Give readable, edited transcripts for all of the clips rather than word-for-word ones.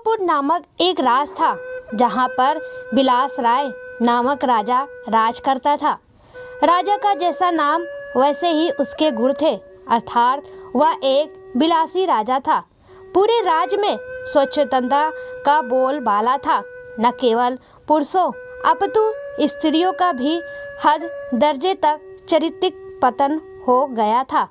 चित्रकूट नामक एक राज था जहाँ पर बिलास राय नामक राजा राज करता था। राजा का जैसा नाम वैसे ही उसके गुण थे, अर्थात वह एक बिलासी राजा था। पूरे राज्य में स्वच्छंदता का बोलबाला था। न केवल पुरुषों अपितु स्त्रियों का भी हद दर्जे तक चारित्रिक पतन हो गया था।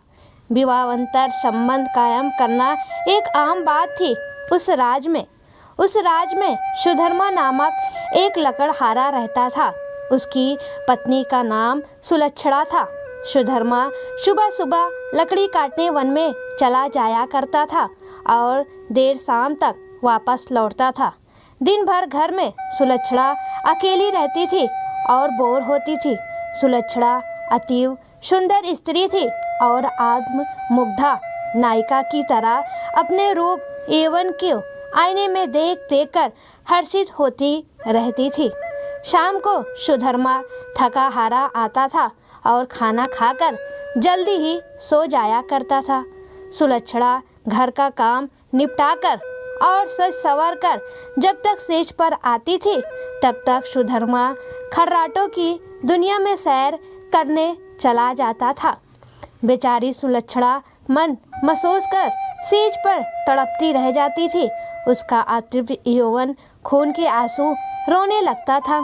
विवाहांतर संबंध कायम करना एक आम बात थी उस राज्य में सुधर्मा नामक एक लकड़हारा रहता था। उसकी पत्नी का नाम सुलक्षणा था। सुधर्मा सुबह सुबह लकड़ी काटने वन में चला जाया करता था और देर शाम तक वापस लौटता था। दिन भर घर में सुलक्षणा अकेली रहती थी और बोर होती थी। सुलक्षणा अतीव सुंदर स्त्री थी और आत्ममुग्धा नायिका की तरह अपने रूप यौवन को आईने में देख देख कर हर्षित होती रहती थी। शाम को सुधर्मा थका हारा आता था और खाना खाकर जल्दी ही सो जाया करता था। सुलक्षणा घर का काम निपटाकर और सज संवर कर जब तक सेज पर आती थी तब तक सुधर्मा खर्राटों की दुनिया में सैर करने चला जाता था। बेचारी सुलक्षणा मन महसूस कर सेज पर तड़पती रह जाती थी। उसका अतृप्त यौवन खून के आंसू रोने लगता था।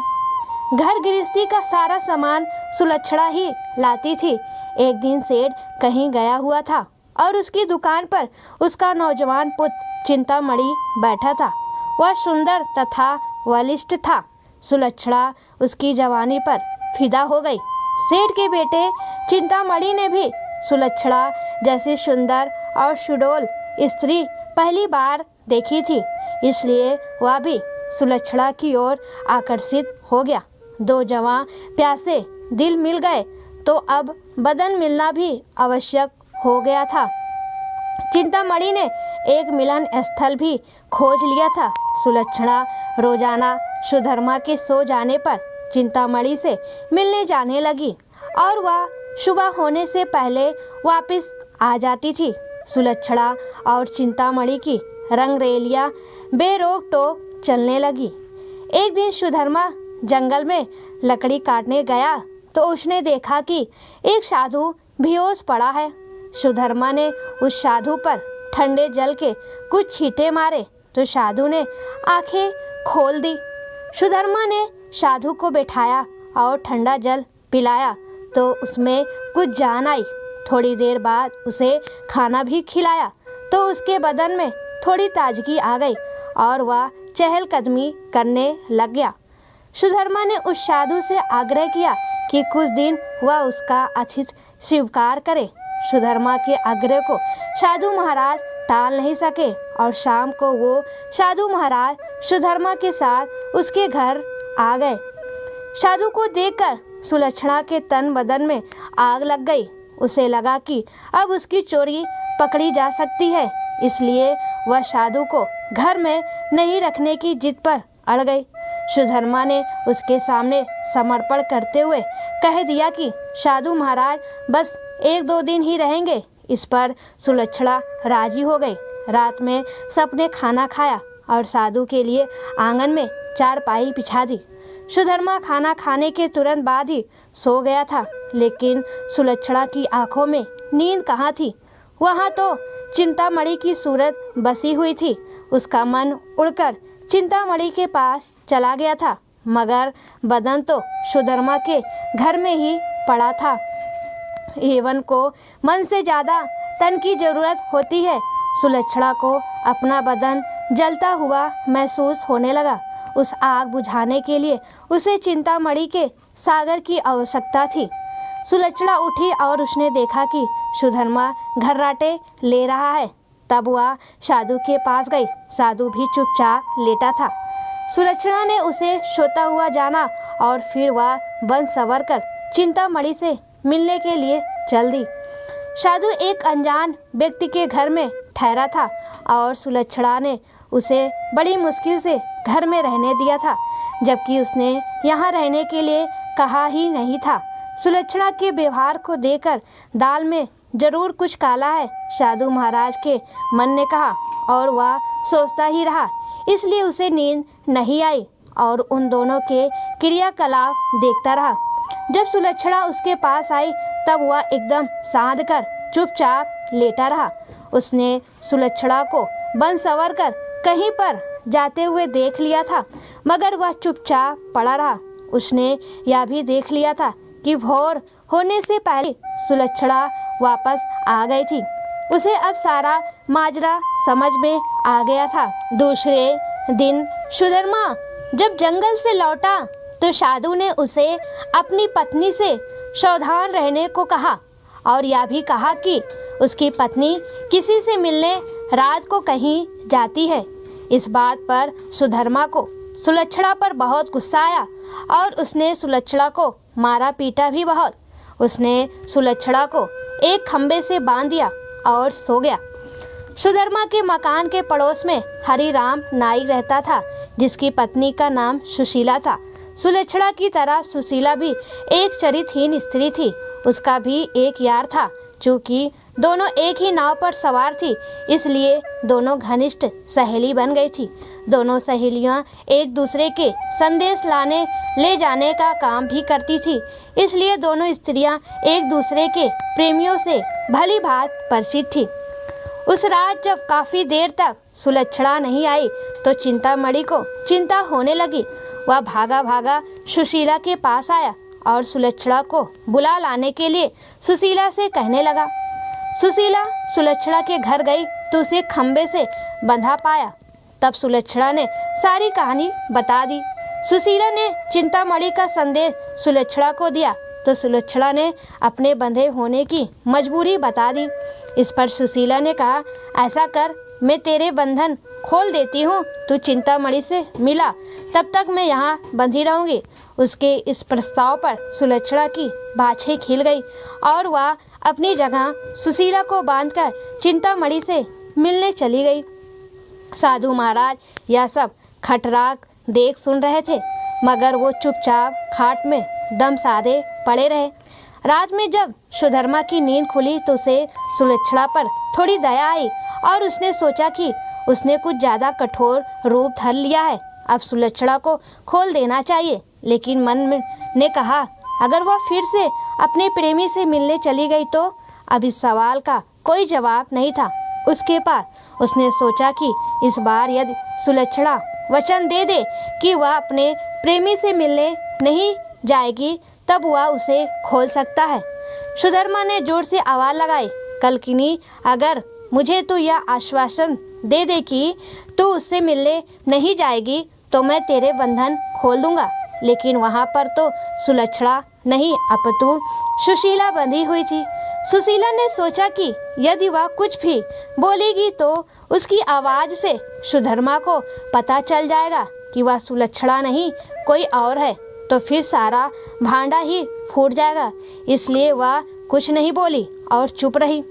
घर गृहस्थी का सारा सामान सुलक्षणा ही लाती थी। एक दिन सेठ कहीं गया हुआ था और उसकी दुकान पर उसका नौजवान पुत्र चिंतामणि बैठा था। वह सुंदर तथा बलिष्ठ था। सुलक्षणा उसकी जवानी पर फिदा हो गई। सेठ के बेटे चिंतामणि ने भी सुलक्षणा जैसी सुंदर और सुडौल स्त्री पहली बार देखी थी, इसलिए वह भी सुलक्षणा की ओर आकर्षित हो गया। दो जवां प्यासे दिल मिल गए तो अब बदन मिलना भी आवश्यक हो गया था। चिंतामणि ने एक मिलन स्थल भी खोज लिया था। सुलक्षणा रोजाना सुधर्मा के सो जाने पर चिंतामणि से मिलने जाने लगी और वह सुबह होने से पहले वापस आ जाती थी। सुलक्षणा और चिंतामणि की रंगरेलियां बेरोक टोक चलने लगी। एक दिन सुधर्मा जंगल में लकड़ी काटने गया तो उसने देखा कि एक साधु बेहोश पड़ा है। सुधर्मा ने उस साधु पर ठंडे जल के कुछ छींटे मारे तो साधु ने आंखें खोल दी। सुधर्मा ने साधु को बैठाया और ठंडा जल पिलाया तो उसमें कुछ जान आई। थोड़ी देर बाद उसे खाना भी खिलाया तो उसके बदन में थोड़ी ताजगी आ गई और वह चहलकदमी करने लग गया। सुधर्मा ने उस साधु से आग्रह किया कि कुछ दिन वह उसका अतिथि स्वीकार करे। सुधर्मा के आग्रह को साधु महाराज टाल नहीं सके और शाम को वो साधु महाराज सुधर्मा के साथ उसके घर आ गए। साधु को देखकर सुलक्षणा के तन बदन में आग लग गई। उसे लगा कि अब उसकी चोरी पकड़ी जा सकती है, इसलिए वह साधु को घर में नहीं रखने की जिद पर अड़ गई। सुधर्मा ने उसके सामने समर्पण करते हुए कह दिया कि साधु महाराज बस 1-2 दिन ही रहेंगे। इस पर सुलक्षणा राजी हो गई। रात में सबने खाना खाया और साधु के लिए आंगन में चारपाई बिछा दी। सुधर्मा खाना खाने के तुरंत बाद ही सो गया था, लेकिन सुलक्षणा की आंखों में नींद कहाँ थी। वहाँ तो चिंतामणि की सूरत बसी हुई थी। उसका मन उड़कर चिंतामणि के पास चला गया था, मगर बदन तो सुधर्मा के घर में ही पड़ा था। यौवन को मन से ज़्यादा तन की जरूरत होती है। सुलक्षणा को अपना बदन जलता हुआ महसूस होने लगा। उस आग बुझाने के लिए उसे चिंतामणि के सागर की आवश्यकता थी। सुलक्षणा उठी और उसने देखा कि सुधर्मा घर्राटे ले रहा है। तब वह साधु के पास गई। साधु भी चुपचाप लेटा था। सुलक्षणा ने उसे सोता हुआ जाना और फिर वह बन संवर कर चिंतामणि से मिलने के लिए चल दी। साधु एक अनजान व्यक्ति के घर में ठहरा था और सुलक्षणा ने उसे बड़ी मुश्किल से घर में रहने दिया था, जबकि उसने यहाँ रहने के लिए कहा ही नहीं था। सुलक्षणा के व्यवहार को देखकर दाल में जरूर कुछ काला है, साधु महाराज के मन ने कहा और वह सोचता ही रहा। इसलिए उसे नींद नहीं आई और उन दोनों के क्रियाकलाप देखता रहा। जब सुलक्षणा उसके पास आई तब वह एकदम साध कर चुपचाप लेटा रहा। उसने सुलक्षणा को बन सवर कर कहीं पर जाते हुए देख लिया था, मगर वह चुपचाप पड़ा रहा। उसने यह भी देख लिया था कि भोर होने से पहले सुलक्षणा वापस आ गई थी। उसे अब सारा माजरा समझ में आ गया था। दूसरे दिन सुधर्मा जब जंगल से लौटा तो साधु ने उसे अपनी पत्नी से सावधान रहने को कहा और यह भी कहा कि उसकी पत्नी किसी से मिलने रात को कहीं जाती है। इस बात पर सुधर्मा को सुलक्षणा पर बहुत गुस्सा आया और उसने सुलक्षणा को मारा पीटा भी बहुत। उसने सुलक्षणा को एक खंबे से बांध दिया और सो गया। सुधर्मा के मकान के पड़ोस में हरिराम नाई रहता था, जिसकी पत्नी का नाम सुशीला था। सुलक्षणा की तरह सुशीला भी एक चरित्रहीन स्त्री थी। उसका भी एक यार था। चूँकि दोनों एक ही नाव पर सवार थी, इसलिए दोनों घनिष्ठ सहेली बन गई थी। दोनों सहेलियां एक दूसरे के संदेश लाने ले जाने का काम भी करती थी, इसलिए दोनों स्त्रियां एक दूसरे के प्रेमियों से भली भांति परिचित थी। उस रात जब काफी देर तक सुलक्षणा नहीं आई तो चिंतामणि को चिंता होने लगी। वह भागा भागा सुशीला के पास आया और सुलक्षणा को बुला लाने के लिए सुशीला से कहने लगा। सुशीला सुलक्षणा के घर गई तो उसे खंबे से बंधा पाया। तब सुलक्षणा ने सारी कहानी बता दी। सुशीला ने चिंतामणि का संदेश सुलक्षणा को दिया तो सुलक्षणा ने अपने बंधे होने की मजबूरी बता दी। इस पर सुशीला ने कहा, ऐसा कर, मैं तेरे बंधन खोल देती हूँ, तू चिंतामणि से मिला, तब तक मैं यहाँ बंधी रहूँगी। उसके इस प्रस्ताव पर सुलक्षणा की बाछें खिल गई और वह अपनी जगह सुशीला को बांधकर चिंतामणि से मिलने चली गई। साधु महाराज यह सब खटराक देख सुन रहे थे, मगर वो चुपचाप खाट में दम साधे पड़े रहे। रात में जब सुधर्मा की नींद खुली तो उसे सुलक्षणा पर थोड़ी दया आई और उसने सोचा कि उसने कुछ ज़्यादा कठोर रूप धर लिया है, अब सुलक्षणा को खोल देना चाहिए। लेकिन मन में ने कहा, अगर वह फिर से अपने प्रेमी से मिलने चली गई तो अब इस सवाल का कोई जवाब नहीं था उसके पास। उसने सोचा कि इस बार यदि सुलक्षणा वचन दे दे कि वह अपने प्रेमी से मिलने नहीं जाएगी तब वह उसे खोल सकता है। सुधर्मा ने जोर से आवाज़ लगाई, कल्किनी, अगर मुझे तू यह आश्वासन दे दे कि तू उससे मिलने नहीं जाएगी तो मैं तेरे बंधन खोल दूंगा। लेकिन वहाँ पर तो सुलक्षणा नहीं अपितु सुशीला बंधी हुई थी। सुशीला ने सोचा कि यदि वह कुछ भी बोलेगी तो उसकी आवाज़ से सुधर्मा को पता चल जाएगा कि वह सुलक्षणा नहीं कोई और है, तो फिर सारा भांडा ही फूट जाएगा। इसलिए वह कुछ नहीं बोली और चुप रही।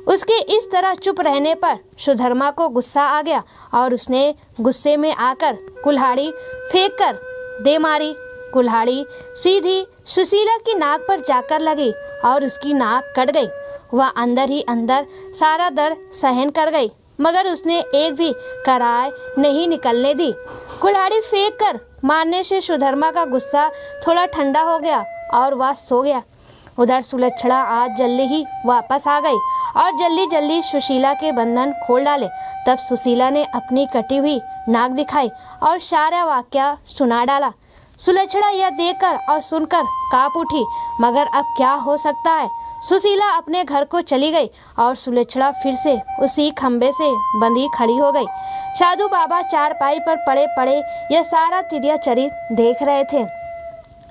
उसके इस तरह चुप रहने पर सुधर्मा को गुस्सा आ गया और उसने गुस्से में आकर कुल्हाड़ी फेंक कर दे मारी। कुल्हाड़ी सीधी सुशीला की नाक पर जाकर लगी और उसकी नाक कट गई। वह अंदर ही अंदर सारा दर्द सहन कर गई, मगर उसने एक भी कराह नहीं निकलने दी। कुल्हाड़ी फेंक कर मारने से सुधर्मा का गुस्सा थोड़ा ठंडा हो गया और वह सो गया। उधर सुलक्षणा आज जल्दी ही वापस आ गई और जल्दी जल्दी सुशीला के बंधन खोल डाले। तब सुशीला ने अपनी कटी हुई नाक दिखाई और सारा वाकया सुना डाला। सुलक्षणा यह देखकर और सुनकर काँप उठी, मगर अब क्या हो सकता है। सुशीला अपने घर को चली गई और सुलक्षणा फिर से उसी खंबे से बंधी खड़ी हो गई। साधु बाबा चारपाई पर पड़े पड़े यह सारा तिरिया चरित्र देख रहे थे।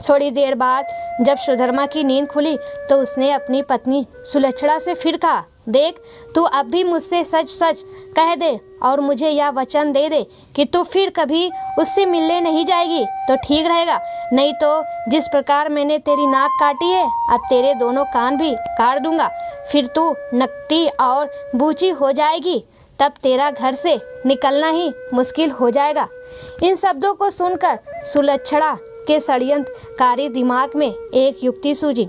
थोड़ी देर बाद जब सुधर्मा की नींद खुली तो उसने अपनी पत्नी सुलक्षणा से फिर कहा, देख, तू अब भी मुझसे सच सच कह दे और मुझे यह वचन दे दे कि तू फिर कभी उससे मिलने नहीं जाएगी तो ठीक रहेगा, नहीं तो जिस प्रकार मैंने तेरी नाक काटी है अब तेरे दोनों कान भी काट दूंगा। फिर तू नकटी और बूची हो जाएगी, तब तेरा घर से निकलना ही मुश्किल हो जाएगा। इन शब्दों को सुनकर सुलक्षणा के षड्यंत्रकारी दिमाग में एक युक्ति सूझी।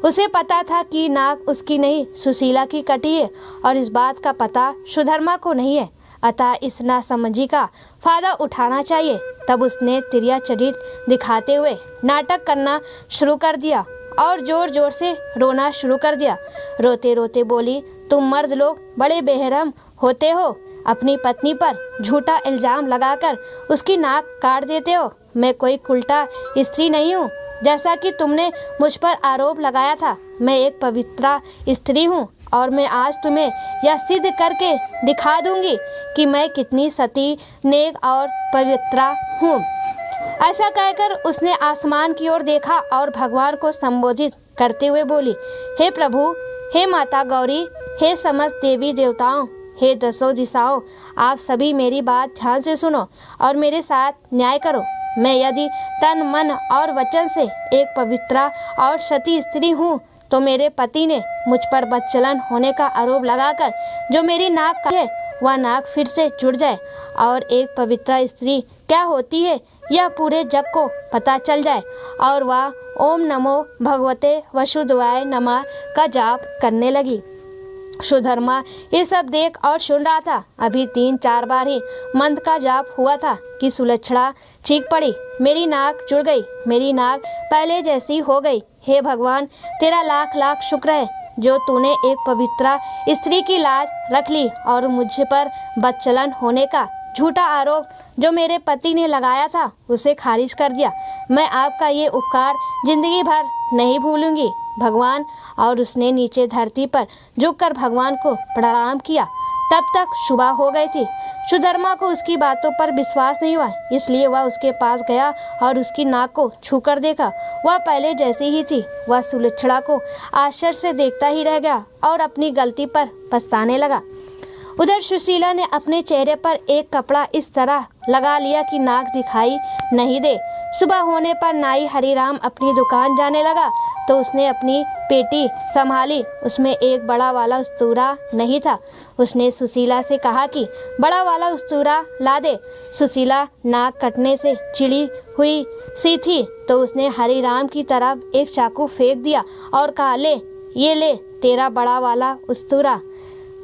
उसे पता था कि नाक उसकी नहीं सुशीला की कटी है और इस बात का पता सुधर्मा को नहीं है। अतः इस नासमझी का फायदा उठाना चाहिए। तब उसने तिरिया चरित्र दिखाते हुए नाटक करना शुरू कर दिया और जोर जोर से रोना शुरू कर दिया। रोते रोते बोली, तुम मर्द लोग बड़े बेरहम होते हो, अपनी पत्नी पर झूठा इल्जाम लगाकर उसकी नाक काट देते हो। मैं कोई कुलटा स्त्री नहीं हूँ जैसा कि तुमने मुझ पर आरोप लगाया था। मैं एक पवित्रा स्त्री हूँ और मैं आज तुम्हें यह सिद्ध करके दिखा दूंगी कि मैं कितनी सती, नेक और पवित्रा हूँ। ऐसा कहकर उसने आसमान की ओर देखा और भगवान को संबोधित करते हुए बोली, हे प्रभु, हे माता गौरी, हे समस्त देवी देवताओं, हे दसों दिशाओं, आप सभी मेरी बात ध्यान से सुनो और मेरे साथ न्याय करो। मैं यदि तन, मन और वचन से एक पवित्रा और सती स्त्री हूँ तो मेरे पति ने मुझ पर बदचलन होने का आरोप लगाकर जो मेरी नाक का है वह नाक फिर से जुड़ जाए और एक पवित्रा स्त्री क्या होती है यह पूरे जग को पता चल जाए और वह ओम नमो भगवते वसुदेवाय नमः का जाप करने लगी। सुधर्मा ये सब देख और सुन रहा था। अभी 3-4 बार ही मंत्र का जाप हुआ था कि सुलक्षणा चीख पड़ी, मेरी नाक जुड़ गई, मेरी नाक पहले जैसी हो गई। हे भगवान, तेरा लाख लाख शुक्र है जो तूने एक पवित्रा स्त्री की लाज रख ली और मुझ पर बदचलन होने का झूठा आरोप जो मेरे पति ने लगाया था उसे खारिज कर दिया। मैं आपका ये उपकार जिंदगी भर नहीं भूलूंगी भगवान। और उसने नीचे धरती पर झुककर भगवान को प्रणाम किया। तब तक सुबह हो गई थी। सुधर्मा को उसकी बातों पर विश्वास नहीं हुआ, इसलिए वह उसके पास गया और उसकी नाक को छूकर देखा। वह पहले जैसी ही थी। वह सुलक्षणा को आश्चर्य से देखता ही रह गया और अपनी गलती पर पछताने लगा। उधर सुशीला ने अपने चेहरे पर एक कपड़ा इस तरह लगा लिया कि नाक दिखाई नहीं दे। सुबह होने पर नाई हरिराम अपनी दुकान जाने लगा तो उसने अपनी पेटी संभाली। उसमें एक बड़ा वाला उस्तूरा नहीं था। उसने सुशीला से कहा कि बड़ा वाला उस्तूरा ला दे। सुशीला नाक कटने से चिड़ी हुई सी थी तो उसने हरिराम की तरफ एक चाकू फेंक दिया और कहा, ये ले तेरा बड़ा वाला उस्तूरा।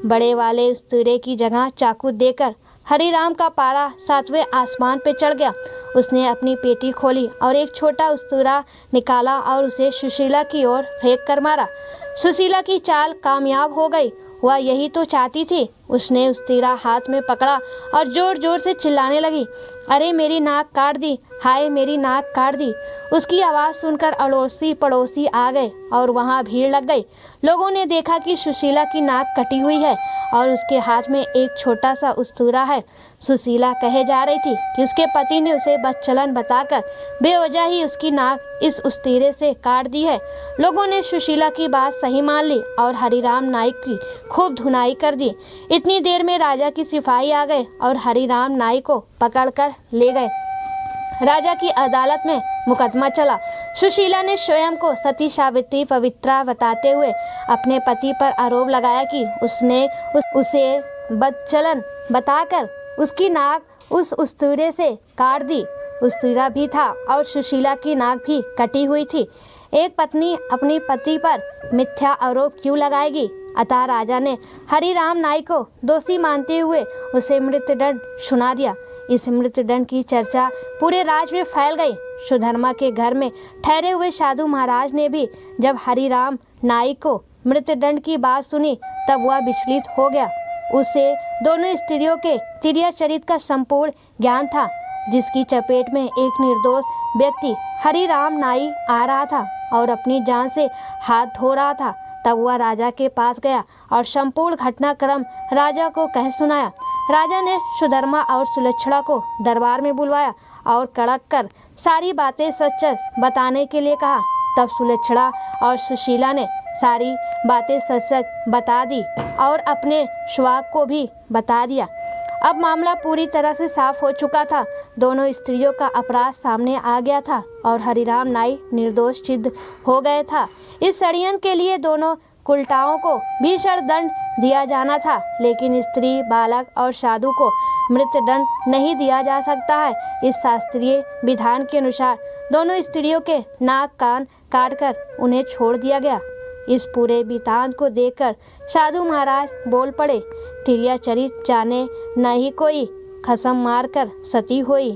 बड़े वाले उस्तूरे की जगह चाकू देकर हरिराम का पारा 7वें आसमान पे चढ़ गया। उसने अपनी पेटी खोली और एक छोटा उस्तूरा निकाला और उसे सुशीला की ओर फेंक कर मारा। सुशीला की चाल कामयाब हो गई। वह यही तो चाहती थी। उसने उस्तूरा हाथ में पकड़ा और जोर जोर से चिल्लाने लगी, अरे मेरी नाक काट दी, हाय मेरी नाक काट दी। उसकी आवाज़ सुनकर अड़ोसी पड़ोसी आ गए और वहाँ भीड़ लग गई। लोगों ने देखा कि सुशीला की नाक कटी हुई है और उसके हाथ में एक छोटा सा उस्तूरा है। सुशीला कहे जा रही थी कि उसके पति ने उसे बदचलन बताकर बेवजह ही उसकी नाक इस उस्तूरे से काट दी है। लोगों ने सुशीला की बात सही मान ली और हरिराम नाईक की खूब धुनाई कर दी। इतनी देर में राजा की सिपाही आ गए और हरिराम नाईक को पकड़कर ले गए। राजा की अदालत में मुकदमा चला। सुशीला ने स्वयं को सती सावित्री पवित्रा बताते हुए अपने पति पर आरोप लगाया कि उसने उसे बदचलन बताकर उसकी नाक उस उस्तूरे से काट दी। उस्तूरा भी था और सुशीला की नाक भी कटी हुई थी। एक पत्नी अपनी पति पर मिथ्या आरोप क्यों लगाएगी? अतः राजा ने हरिराम नाईक को दोषी मानते हुए उसे मृत्युदंड सुना दिया। इस मृत्युदंड की चर्चा पूरे राज्य में फैल गई। सुधर्मा के घर में ठहरे हुए साधु महाराज ने भी जब हरिराम नाईक को मृत्युदंड की बात सुनी तब वह विचलित हो गया। उसे दोनों स्त्रियों के तिरिया चरित्र का संपूर्ण ज्ञान था, जिसकी चपेट में एक निर्दोष व्यक्ति हरिराम नाईक आ रहा था और अपनी जान से हाथ धो रहा था। तब वह राजा के पास गया और संपूर्ण घटनाक्रम राजा को कह सुनाया। राजा ने सुधर्मा और सुलक्षणा को दरबार में बुलवाया और कड़क कर सारी बातें सच बताने के लिए कहा। तब सुलक्षणा और सुशीला ने सारी बातें सच बता दी और अपने सुहाग को भी बता दिया। अब मामला पूरी तरह से साफ हो चुका था। दोनों स्त्रियों का अपराध सामने आ गया था और हरिराम नाईक निर्दोष सिद्ध हो गया था। इस षड्यंत्र के लिए दोनों कुलटाओं को भीषण दंड दिया जाना था, लेकिन स्त्री, बालक और साधु को मृत्युदंड नहीं दिया जा सकता है। इस शास्त्रीय विधान के अनुसार दोनों स्त्रियों के नाक कान काटकर उन्हें छोड़ दिया गया। इस पूरे वृतांत को देखकर साधु महाराज बोल पड़े, तिरिया चरित जाने न ही कोई, खसम मारकर सती होई।